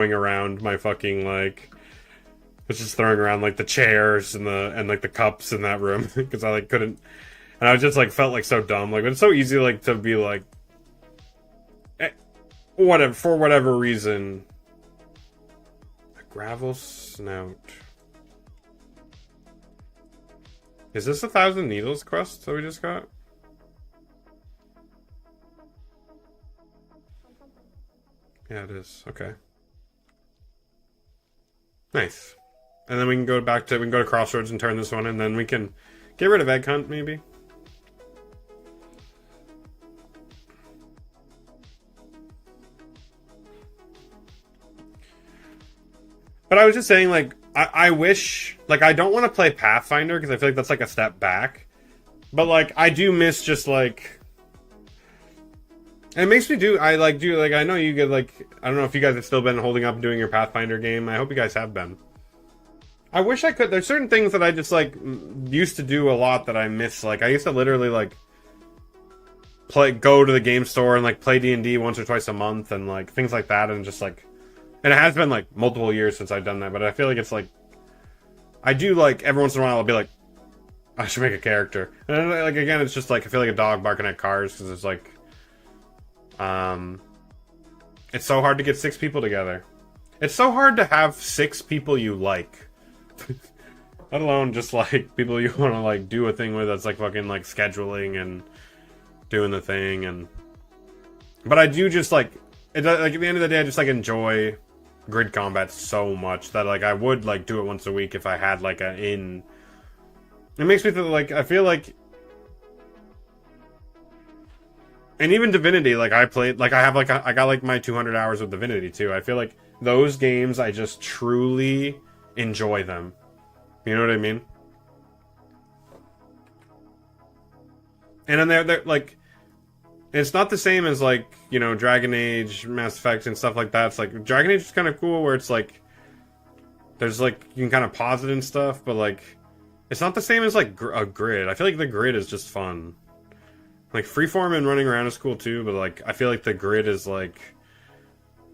around my fucking like, was just throwing around like the chairs and like the cups in that room because I like couldn't, and I was just like felt like so dumb. Like it's so easy like to be like, whatever for whatever reason. A gravel snout. Is this 1,000 Needles quest that we just got? Yeah, it is. Okay. Nice. And then we can go back to, we can go to Crossroads and turn this one, and then we can get rid of Egg Hunt, maybe. But I was just saying, like, I wish, like, I don't want to play Pathfinder, because I feel like that's, like, a step back. But, like, I do miss just, like... And it makes me do, I know you get, like, I don't know if you guys have still been holding up and doing your Pathfinder game. I hope you guys have been. I wish I could, there's certain things that I just, like, used to do a lot that I miss. Like, I used to literally, like, go to the game store and, like, play D&D once or twice a month and, like, things like that, and just, like... And it has been, like, multiple years since I've done that, but I feel like it's, like... I do, like, every once in a while I'll be like, I should make a character. And then, like, again, it's just, like, I feel like a dog barking at cars, because it's, like... It's so hard to get 6 people together. It's so hard to have 6 people you like. Let alone just, like, people you want to, like, do a thing with that's, like, fucking, like, scheduling and doing the thing, and... But I do just, like... Like, at the end of the day, I just, like, enjoy... grid combat so much that like I would like do it once a week if I had like an in. It makes me feel like I feel like, and even Divinity, like I played, like I have like I got like my 200 hours of Divinity too. I feel like those games I just truly enjoy them. You know what I mean? And then they're like, it's not the same as like, you know, Dragon Age, Mass Effect, and stuff like that. It's like Dragon Age is kind of cool where it's like there's like you can kind of pause it and stuff, but like it's not the same as like a grid. I feel like the grid is just fun. Like freeform and running around is cool too, but like I feel like the grid is like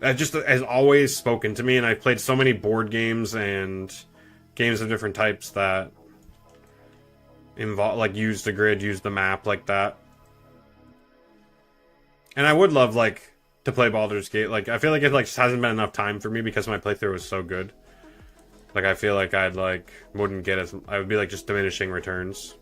that just has always spoken to me, and I've played so many board games and games of different types that involve like use the grid, use the map like that. And I would love, like, to play Baldur's Gate. Like, I feel like it, like, just hasn't been enough time for me because my playthrough was so good. Like, I feel like I'd, like, wouldn't get as... I would be, like, just diminishing returns.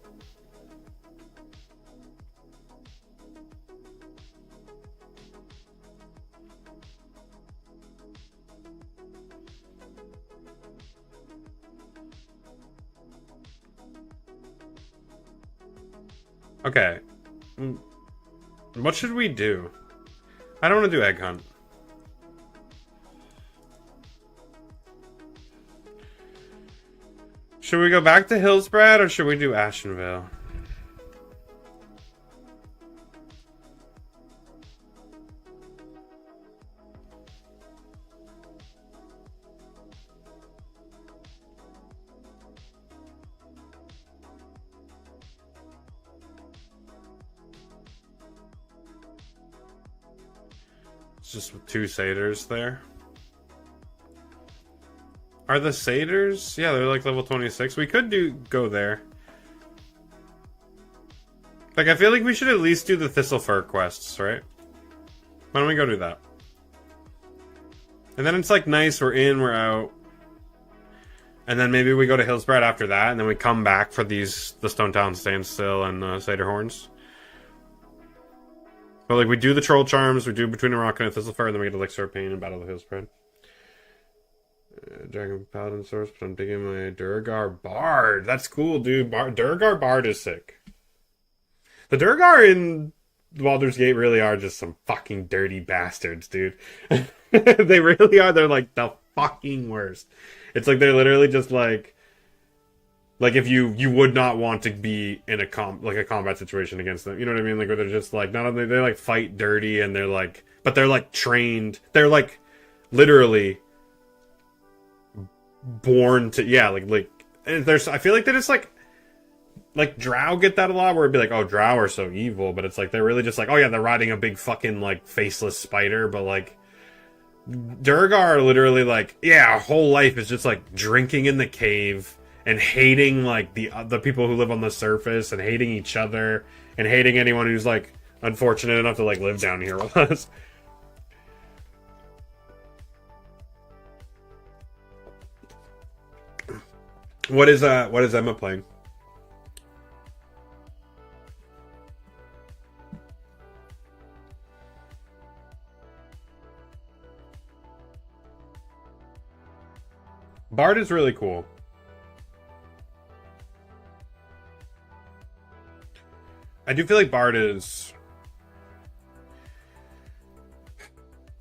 Okay. What should we do? I don't want to do Egg Hunt. Should we go back to Hillsbrad or should we do Ashenvale? Just with 2 satyrs there. Are the satyrs? Yeah, they're like level 26. We could go there. Like, I feel like we should at least do the Thistlefur quests, right? Why don't we go do that? And then it's like nice, we're in, we're out. And then maybe we go to Hillsbrad after that, and then we come back for the Stone Town Standstill and Satyr Horns. But like we do the Troll Charms, we do Between a Rock and a Thistlefur, and then we get Elixir of Pain and Battle of the Hillspread. Dragon Paladin Source, but I'm digging my Durgar Bard. That's cool, dude. Durgar Bard is sick. The Durgar in Baldur's Gate really are just some fucking dirty bastards, dude. They really are. They're like the fucking worst. It's like they're literally just like if you would not want to be in a combat situation against them. You know what I mean? Like where they're just like not only they like fight dirty and they're like, but they're like trained. They're like literally born to and there's I feel like that it's like Drow get that a lot where it'd be like, oh, Drow are so evil, but it's like they're really just like, oh yeah, they're riding a big fucking like faceless spider, but like Durgar are literally like, yeah, our whole life is just like drinking in the cave and hating like the people who live on the surface and hating each other and hating anyone who's like unfortunate enough to like live down here with us. What is Emma playing? Bard is really cool. I do feel like Bard is...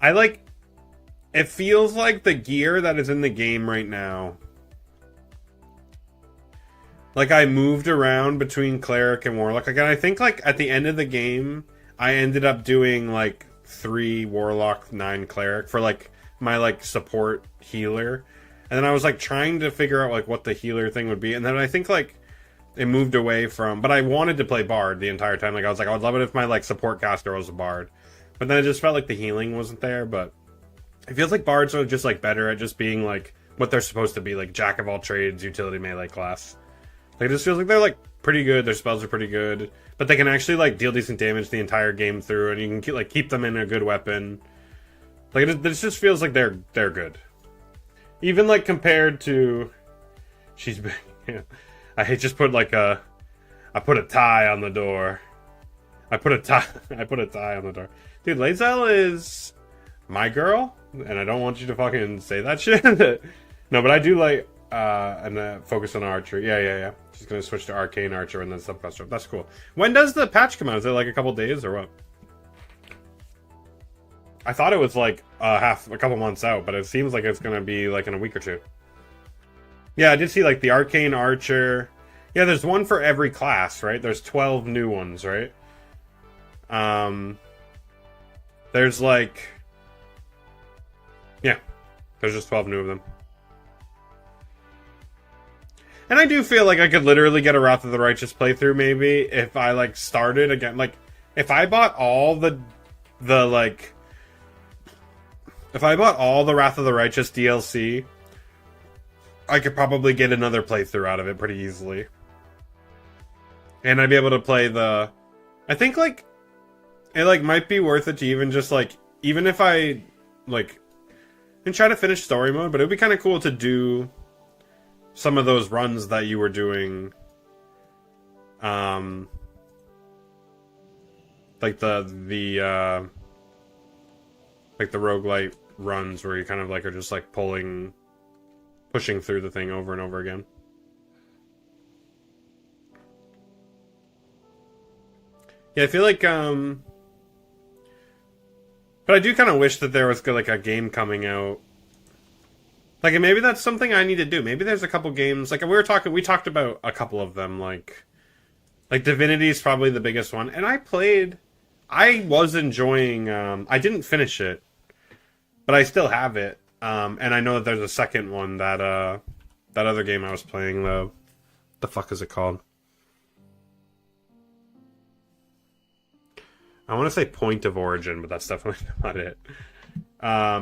I like... It feels like the gear that is in the game right now. Like, I moved around between Cleric and Warlock. Like, and I think, like, at the end of the game, I ended up doing, like, 3 Warlock, 9 Cleric for, like, my, like, support healer. And then I was, like, trying to figure out, like, what the healer thing would be. And then I think, like, it moved away from... But I wanted to play Bard the entire time. Like, I was like, I would love it if my, like, support caster was a Bard. But then it just felt like the healing wasn't there. But it feels like Bards are just, like, better at just being, like, what they're supposed to be. Like, jack of all trades, utility melee class. Like, it just feels like they're, like, pretty good. Their spells are pretty good. But they can actually, like, deal decent damage the entire game through. And you can, like, keep them in a good weapon. Like, it just feels like they're good. Even, like, compared to... She's been... Yeah. I just put, like, I put a tie on the door. I put a tie on the door. Dude, Lae'zel is my girl. And I don't want you to fucking say that shit. No, but I do, like... and focus on archer. Yeah. She's gonna switch to arcane archer and then subclass. That's cool. When does the patch come out? Is it like a couple days or what? I thought it was like a couple months out, but it seems like it's gonna be like in a week or two. Yeah, I did see like the arcane archer. Yeah, there's one for every class, right? There's 12 new ones, right? There's like... Yeah, there's just 12 new of them. And I do feel like I could literally get a Wrath of the Righteous playthrough, maybe, if I, like, started again. Like, if I bought all the like... If I bought all the Wrath of the Righteous DLC, I could probably get another playthrough out of it pretty easily. And I'd be able to play the... I think, like, it, like, might be worth it to even just, like... Even if I, like... And try to finish story mode, but it would be kind of cool to do... some of those runs that you were doing, like the roguelite runs where you kind of like are just like pushing through the thing over and over again. Yeah, I feel like, but I do kind of wish that there was like a game coming out. Like, maybe that's something I need to do. Maybe there's a couple games, like, we talked about a couple of them, like Divinity is probably the biggest one. And I was enjoying, I didn't finish it, but I still have it. And I know that there's a second one, that other game I was playing, the fuck is it called? I want to say Point of Origin, but that's definitely not it.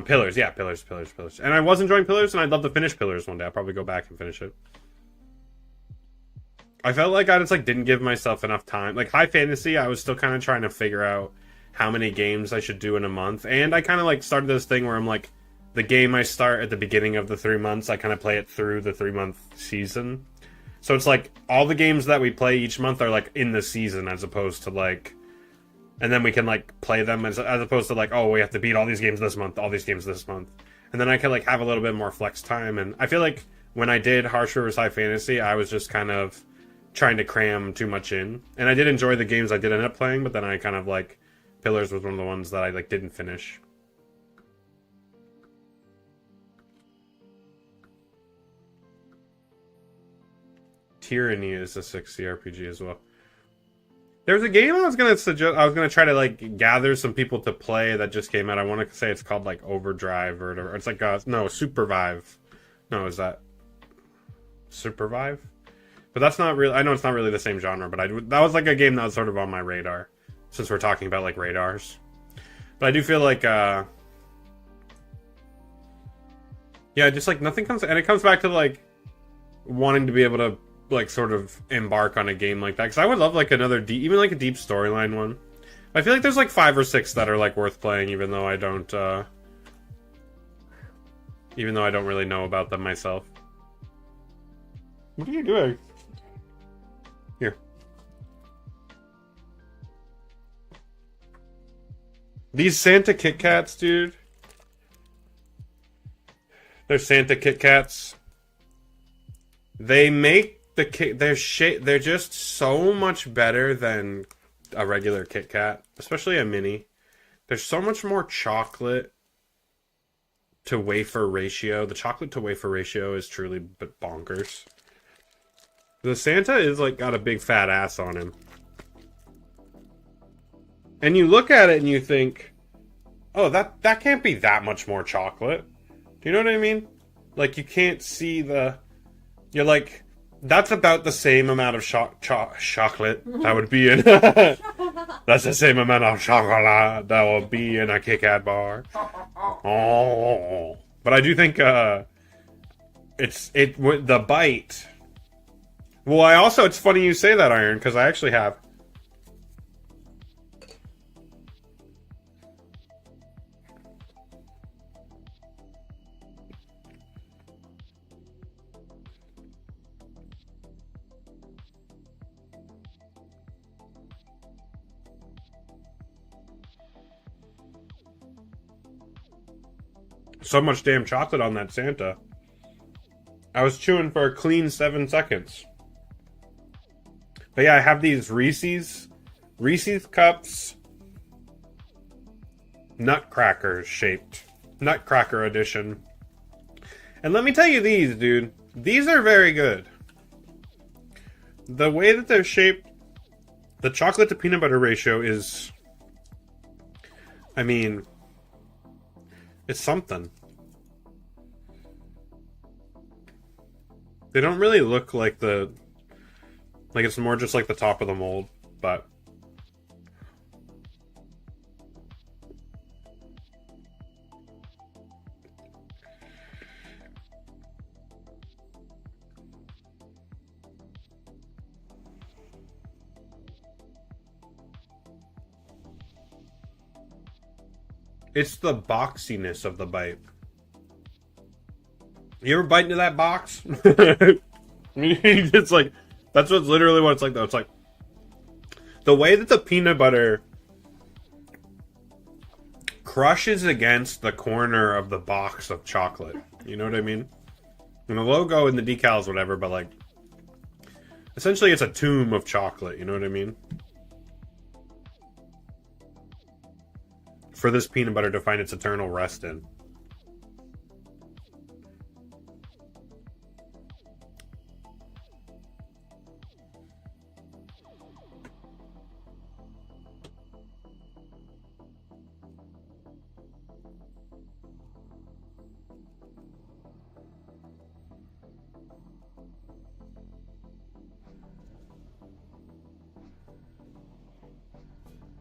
Pillars. And I was enjoying Pillars, and I'd love to finish Pillars one day. I'll probably go back and finish it. I felt like I just, like, didn't give myself enough time. Like, High Fantasy, I was still kind of trying to figure out how many games I should do in a month. And I kind of, like, started this thing where I'm, like, the game I start at the beginning of the 3 months, I kind of play it through the 3-month season. So it's, like, all the games that we play each month are, like, in the season, as opposed to, like... And then we can, like, play them as opposed to, like, oh, we have to beat all these games this month, all these games this month. And then I can, like, have a little bit more flex time. And I feel like when I did Harsh Rivers High Fantasy, I was just kind of trying to cram too much in. And I did enjoy the games I did end up playing, but then I kind of, like, Pillars was one of the ones that I, like, didn't finish. Tyranny is a 6C RPG as well. There's a game I was gonna suggest. I was gonna try to like gather some people to play that just came out. I want to say it's called like Overdrive or whatever. It's like no Supervive. No, is that Supervive? But that's not really. I know it's not really the same genre, but that was like a game that was sort of on my radar since we're talking about like radars. But I do feel like Yeah, just like nothing comes, and it comes back to like wanting to be able to like sort of embark on a game like that, because I would love like another deep, even like a deep storyline one. I feel like there's like 5 or 6 that are like worth playing, even though I don't really know about them myself. What are you doing? Here. These Santa Kit Kats, dude. They're Santa Kit Kats. They make the kit. They're just so much better than a regular Kit Kat, especially a mini. There's so much more chocolate to wafer ratio. The chocolate to wafer ratio is truly bonkers. The Santa is like got a big fat ass on him. And you look at it and you think, oh, that can't be that much more chocolate. Do you know what I mean? Like, you can't see the... You're like, that's about the same amount of chocolate that would be in... That's the same amount of chocolate that will be in a Kit Kat bar. Oh. But I do think the bite... Well, it's funny you say that, Iron, because I actually have... So much damn chocolate on that Santa. I was chewing for a clean 7 seconds. But yeah, I have these Reese's cups, Nutcrackers shaped, Nutcracker edition. And let me tell you these, dude. These are very good. The way that they're shaped, the chocolate to peanut butter ratio is, I mean, it's something. They don't really look like it's more just like the top of the mold, but it's the boxiness of the bite. You ever bite into that box? It's like, that's what's literally what it's like, though. It's like, the way that the peanut butter crushes against the corner of the box of chocolate. You know what I mean? And the logo and the decals, whatever, but like, essentially it's a tomb of chocolate. You know what I mean? For this peanut butter to find its eternal rest in.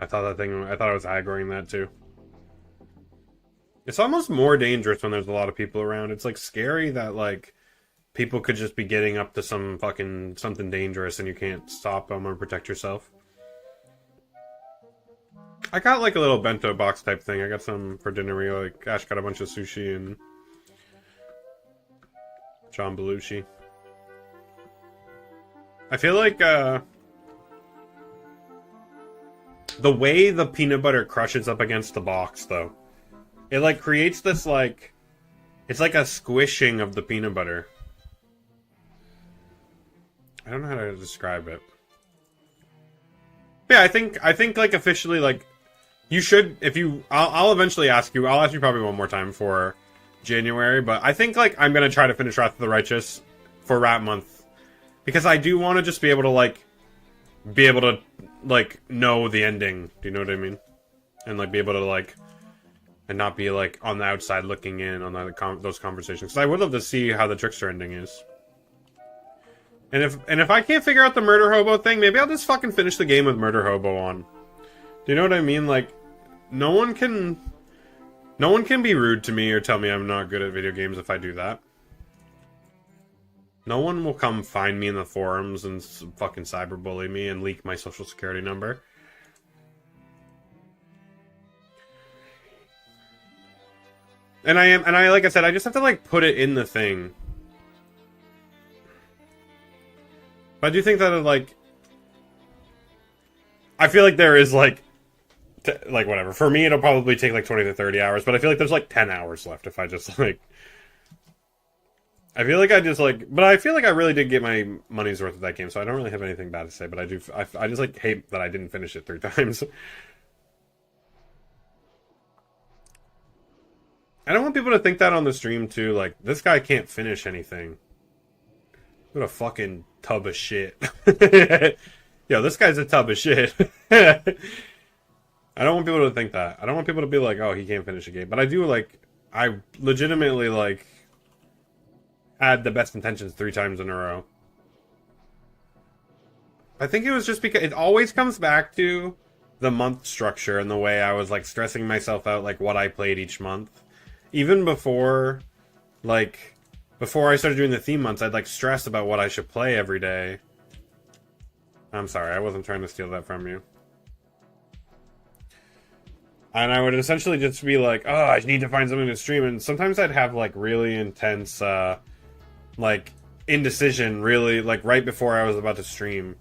I thought it was aggroing that too. It's almost more dangerous when there's a lot of people around. It's like scary that like people could just be getting up to some fucking something dangerous and you can't stop them or protect yourself. I got like a little bento box type thing. I got some for dinner. Like Ash got a bunch of sushi and John Belushi. I feel like the way the peanut butter crushes up against the box, though, it like creates this like, it's like a squishing of the peanut butter. I don't know how to describe it. Yeah, I think like officially like you should, if you, I'll eventually ask you. I'll ask you probably one more time for January, but I think like I'm gonna try to finish Wrath of the Righteous for Rat Month because I do want to just be able to know the ending. Do you know what I mean? And like be able to like, and not be like on the outside looking in on those conversations. Because I would love to see how the Trickster ending is. And if I can't figure out the Murder Hobo thing, maybe I'll just fucking finish the game with Murder Hobo on. Do you know what I mean? Like, no one can No one can be rude to me or tell me I'm not good at video games if I do that. No one will come find me in the forums and fucking cyberbully me and leak my social security number. And like I said, I just have to like put it in the thing. But I do think that like, I feel like there is like whatever. For me, it'll probably take like 20 to 30 hours, but I feel like there's like 10 hours left if I just like, I feel like I just like, but I feel like I really did get my money's worth of that game, so I don't really have anything bad to say, but I do, I just like hate that I didn't finish it 3 times. I don't want people to think that on the stream too, like, this guy can't finish anything. What a fucking tub of shit. Yo, this guy's a tub of shit. I don't want people to think that. I don't want people to be like, oh, he can't finish a game. But I do, like, I legitimately, like, had the best intentions 3 times in a row. I think it was just because it always comes back to the month structure and the way I was, like, stressing myself out, like, what I played each month. Even before, like, before I started doing the theme months, I'd, like, stress about what I should play every day. I'm sorry, I wasn't trying to steal that from you. And I would essentially just be like, oh, I need to find something to stream. And sometimes I'd have, like, really intense, like, indecision, really, like, right before I was about to stream.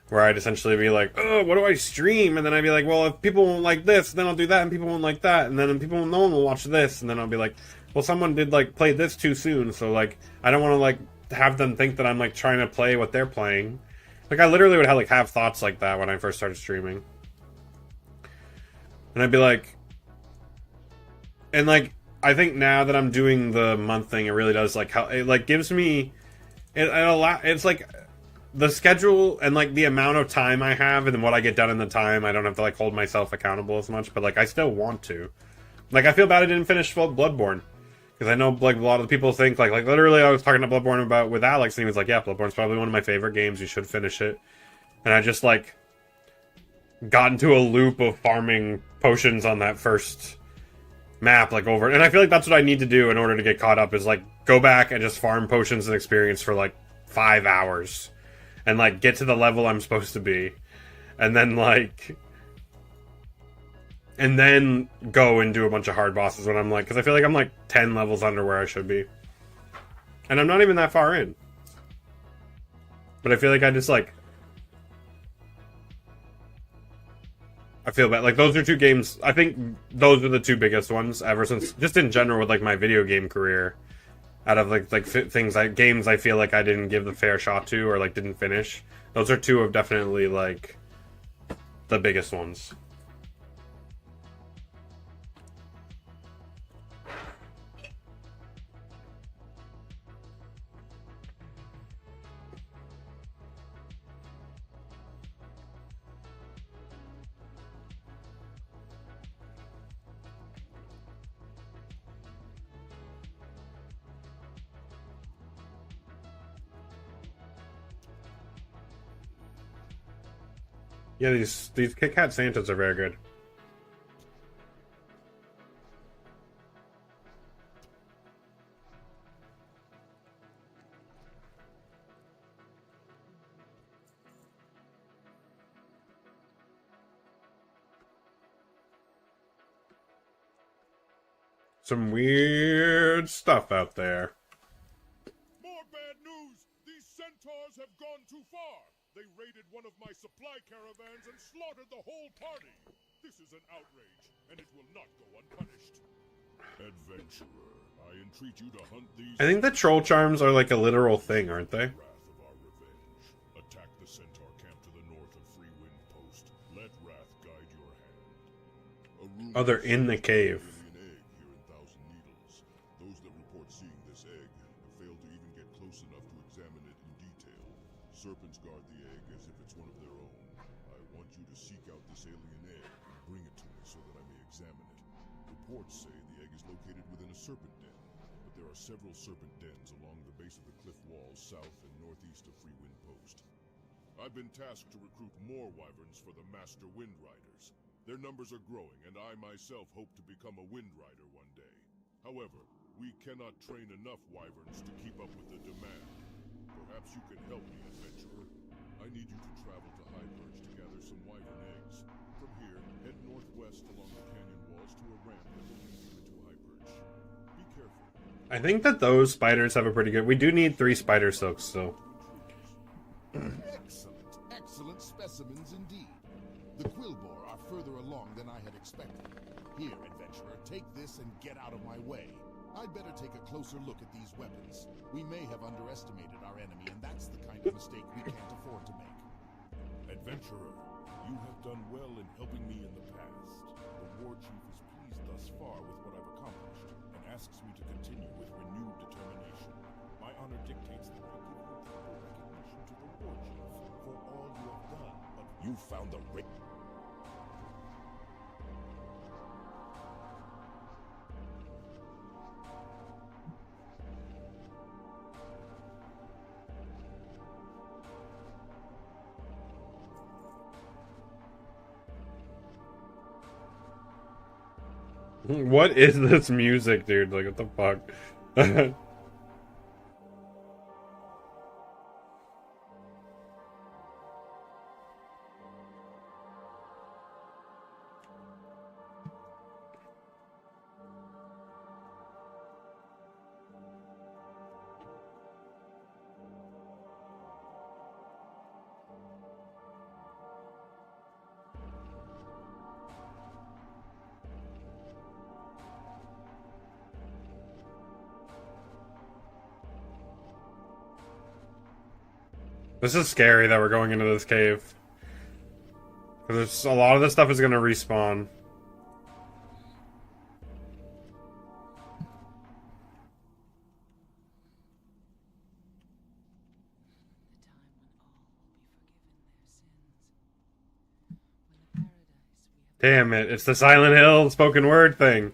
Where I'd essentially be like, oh, what do I stream? And then I'd be like, well, if people won't like this, then I'll do that, and people won't like that. And then no one will watch this. And then I'll be like, well, someone did, like, play this too soon. So, like, I don't want to, like, have them think that I'm, like, trying to play what they're playing. Like, I literally would have, like, have thoughts like that when I first started streaming. And I'd be like... And, like, I think now that I'm doing the month thing, it really does, like, how... It, like, gives me... It's, like... The schedule and, like, the amount of time I have and what I get done in the time, I don't have to, like, hold myself accountable as much, but, like, I still want to. Like, I feel bad I didn't finish Bloodborne. Because I know, like, a lot of people think, like, literally I was talking to Bloodborne with Alex, and he was like, yeah, Bloodborne's probably one of my favorite games, you should finish it. And I just, like, got into a loop of farming potions on that first map, like, over. And I feel like that's what I need to do in order to get caught up, is, like, go back and just farm potions and experience for, like, 5 hours. And, like, get to the level I'm supposed to be. And then, like... And then go and do a bunch of hard bosses when I'm, like... Because I feel like I'm, like, 10 levels under where I should be. And I'm not even that far in. But I feel like I just, like... I feel bad. Like, those are 2 games... I think those are the 2 biggest ones ever since... Just in general with, like, my video game career. Out of, like games I feel like I didn't give the fair shot to, or, like, didn't finish. Those are 2 of definitely, like, the biggest ones. Yeah, these Kit Kat Santas are very good. Some weird stuff out there. More bad news! These centaurs have gone too far! They raided one of my supply caravans and slaughtered the whole party! This is an outrage, and it will not go unpunished. Adventurer, I entreat you to hunt these... I think the troll charms are like a literal thing, aren't they? Wrath of our revenge. Attack the centaur camp to the north of Free Wind Post. Let wrath guide your hand. Oh, they're in the cave. Those that report seeing this egg have failed to even get close enough to examine it in detail. Serpents guard the egg as if it's one of their own. I want you to seek out this alien egg and bring it to me so that I may examine it. Reports say the egg is located within a serpent den, but there are several serpent dens along the base of the cliff walls south and northeast of Free Wind Post. I've been tasked to recruit more wyverns for the Master Wind Riders. Their numbers are growing, and I myself hope to become a Wind Rider one day. However, we cannot train enough wyverns to keep up with the demand. Perhaps you can help me, adventurer. I need you to travel to High Perch to gather some wyvern eggs. From here, head northwest along the canyon walls to a ramp that will lead you into High Perch. Be careful. I think that those spiders have a pretty good... We do need 3 spider silks, so... Excellent specimens indeed. The quillboar are further along than I had expected. Here, adventurer, take this and get out of my way. I'd better take a closer look at these weapons. We may have underestimated our enemy, and that's the kind of mistake we can't afford to make. Adventurer, you have done well in helping me in the past. The war chief is pleased thus far with what I've accomplished, and asks me to continue with renewed determination. My honor dictates that I give you proper recognition to the war chief for all you have done. But you found the right... What is this music, dude? Like, what the fuck? This is scary that we're going into this cave. Because a lot of this stuff is going to respawn. Damn it, it's the Silent Hill spoken word thing.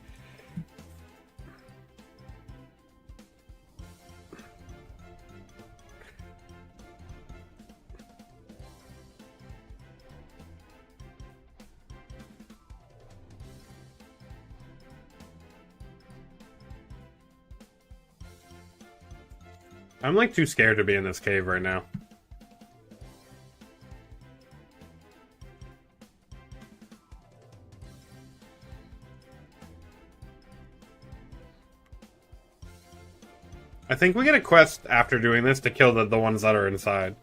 I'm like too scared to be in this cave right now. I think we get a quest after doing this to kill the ones that are inside.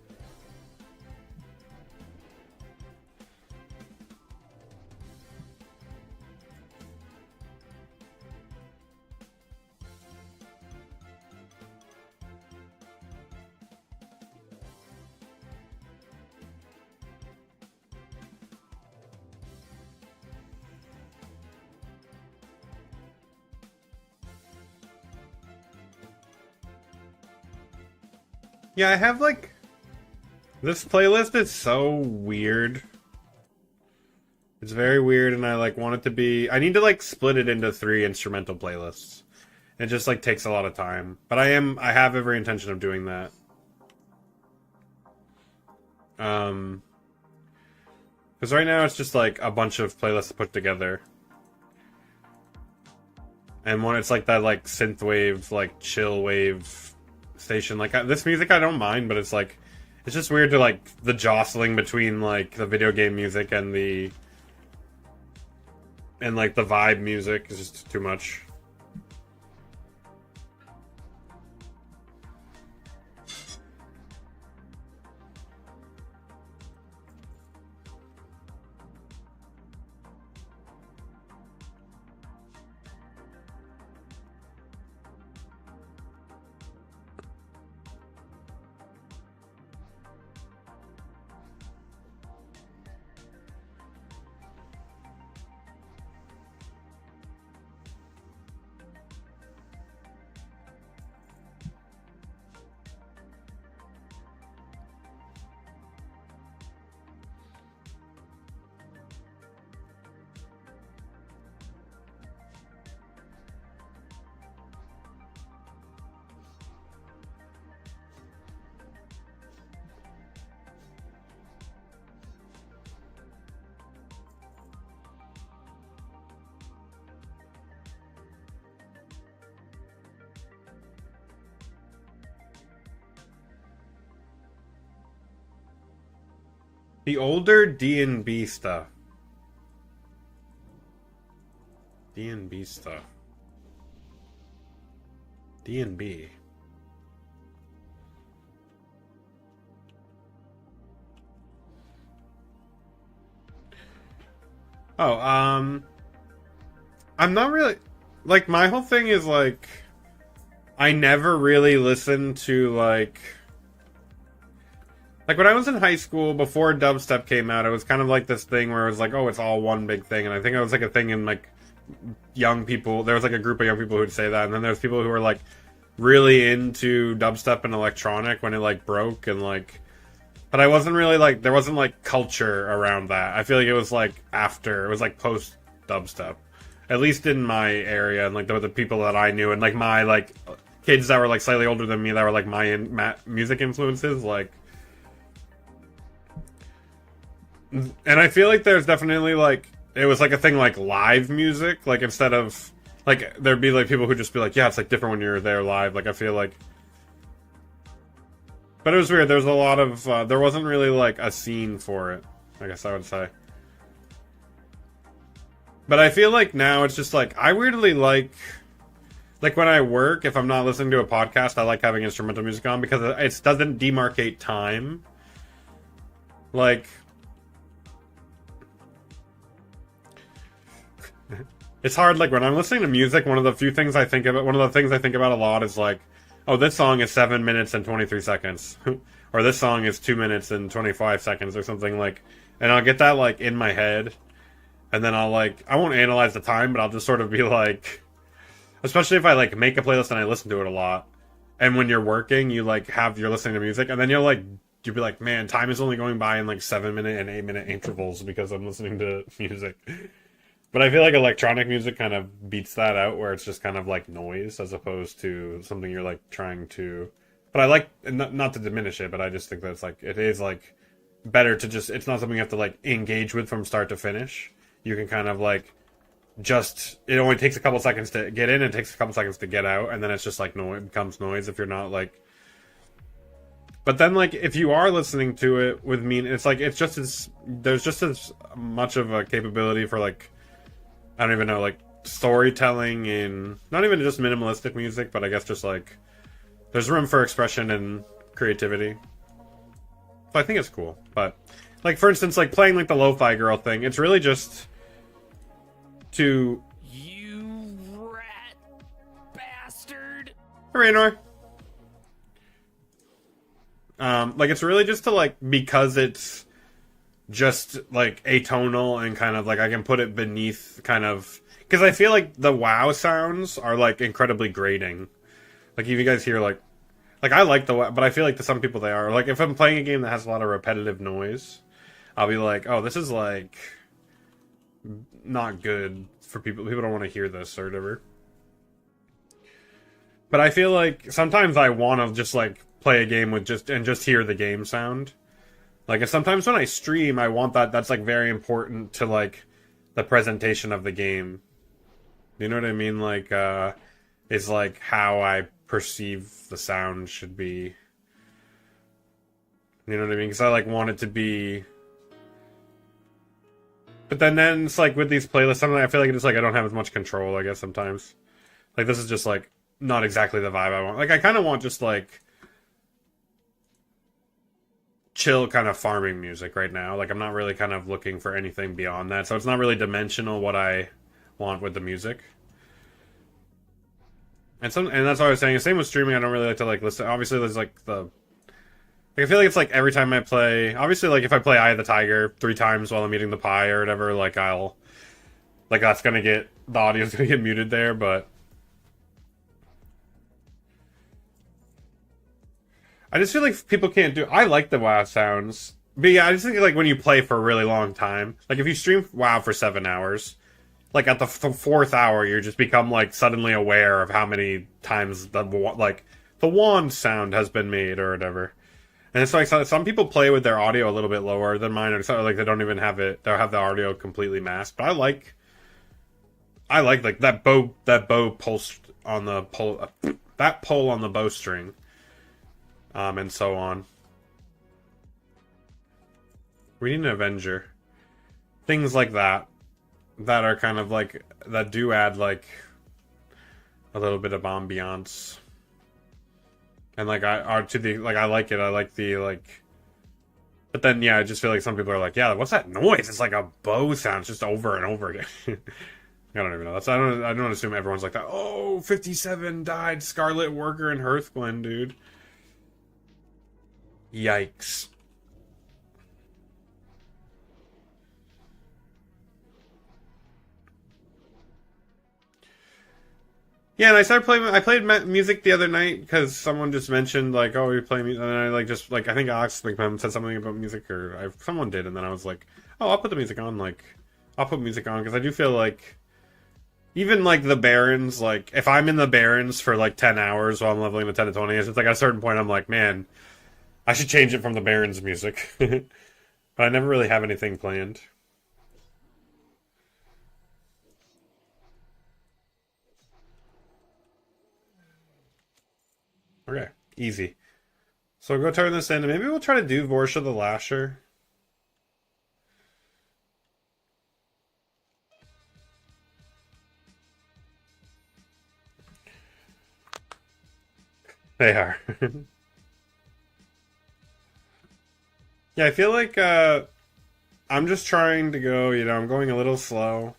Yeah, I have like... This playlist is so weird. It's very weird, and I like want it to be... I need to like split it into 3 instrumental playlists. It just like takes a lot of time. But I have every intention of doing that. Because right now it's just like a bunch of playlists put together. And when it's like that like synthwave, like chill wave station, like this music I don't mind, but it's like it's just weird to like the jostling between like the video game music and like the vibe music is just too much. The older D&B stuff. D&B stuff. D&B. Oh, I'm not really... Like, my whole thing is, like... I never really listened to, like... Like, when I was in high school, before dubstep came out, it was kind of like this thing where it was like, oh, it's all one big thing. And I think it was like a thing in, like, young people. There was, like, a group of young people who would say that. And then there's people who were, like, really into dubstep and electronic when it, like, broke. And, like... But I wasn't really, like... There wasn't, like, culture around that. I feel like it was, like, after. It was, like, post-dubstep. At least in my area. And, like, the people that I knew. And, like, my, like... Kids that were, like, slightly older than me that were, like, my music influences. Like... And I feel like there's definitely, like, it was, like, a thing, like, live music, like, instead of, like, there'd be, like, people who'd just be like, yeah, it's, like, different when you're there live, like, I feel like, but it was weird, there's a lot of, there wasn't really, like, a scene for it, I guess I would say, but I feel like now it's just, like, I weirdly like, when I work, if I'm not listening to a podcast, I like having instrumental music on, because it doesn't demarcate time, like, it's hard, like, when I'm listening to music, one of the things I think about a lot is, like, oh, this song is 7 minutes and 23 seconds. Or this song is 2 minutes and 25 seconds or something, like, and I'll get that, like, in my head, and then I'll, like, I won't analyze the time, but I'll just sort of be, like, especially if I, like, make a playlist and I listen to it a lot, and when you're working, you, like, you're listening to music, and then you'll be like, man, time is only going by in, like, 7-minute and 8-minute intervals because I'm listening to music. But I feel like electronic music kind of beats that out, where it's just kind of like noise as opposed to something you're like trying to. But I like, not to diminish it, but I just think that it's like, it is like better to just, it's not something you have to like engage with from start to finish. You can kind of like it only takes a couple seconds to get in and it takes a couple seconds to get out, and then it's just like it becomes noise if you're not like. But then, like, if you are listening to it with me, it's like, there's just as much of a capability for like, I don't even know, like, storytelling in, not even just minimalistic music, but I guess just, like, there's room for expression and creativity. So I think it's cool. But, like, for instance, like, playing, like, the Lo-Fi Girl thing, it's really just to... You rat bastard! Raynor. Like, it's really just to, like, because it's just like atonal and kind of like I can put it beneath kind of, because I feel like the WoW sounds are like incredibly grating. Like if you guys hear like I like the WoW, but I feel like to some people they are like, if I'm playing a game that has a lot of repetitive noise, I'll be like, oh, this is like not good for people. People don't want to hear this or whatever. But I feel like sometimes I want to just like play a game with just hear the game sound. Like, sometimes when I stream, I want that's, like, very important to, like, the presentation of the game. You know what I mean? Like, is, like, how I perceive the sound should be. You know what I mean? Because I, like, want it to be... But then it's, like, with these playlists, sometimes I feel like it's, like, I don't have as much control, I guess, sometimes. Like, this is just, like, not exactly the vibe I want. Like, I kind of want just, like... chill kind of farming music right now. Like, I'm not really kind of looking for anything beyond that, so it's not really dimensional what I want with the music. And that's what I was saying. Same with streaming. I don't really like to like listen. Obviously, there's like I feel like it's like every time I play. Obviously, like if I play Eye of the Tiger 3 times while I'm eating the pie or whatever, like that's gonna get, the audio's gonna get muted there, but. I just feel like people can't do... I like the WoW sounds. But yeah, I just think like when you play for a really long time, like if you stream WoW for 7 hours, like at the 4th hour, you just become like suddenly aware of how many times the wand sound has been made or whatever. And it's like some people play with their audio a little bit lower than mine, or like they don't even have it. They'll have the audio completely masked. But I like that bow pulse on the that pull on the bowstring. And so on. We need an Avenger. Things like that. That are kind of like, that do add like a little bit of ambiance. And like, I like it. I like the, like, but then, yeah, I just feel like some people are like, yeah, what's that noise? It's like a bow sound just over and over again. I don't even know. I don't assume everyone's like that. Oh, 57 died. Scarlet Worker and Hearthglen, dude. Yikes. Yeah, and I played music the other night because someone just mentioned like, oh, we play music, and I like just like I think Alex said something about music, or someone did, and then I was like, oh, I'll put the music on. Like, I'll put music on because I do feel like even like the Barrens, like if I'm in the Barrens for like 10 hours while I'm leveling to 10 to 20, it's like at a certain point I'm like, man, I should change it from the Barrens music. But I never really have anything planned. Okay, easy. So we'll go turn this in, and maybe we'll try to do Vorsha the Lasher. They are. Yeah, I feel like I'm just trying to go, I'm going a little slow.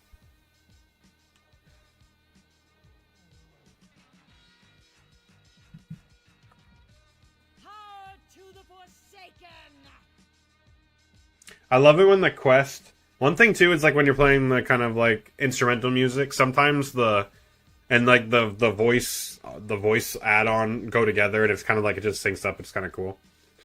I love it when the quest... One thing, too, is like when you're playing the kind of like instrumental music, sometimes the voice add-on go together, and it's kind of like it just syncs up. It's kind of cool.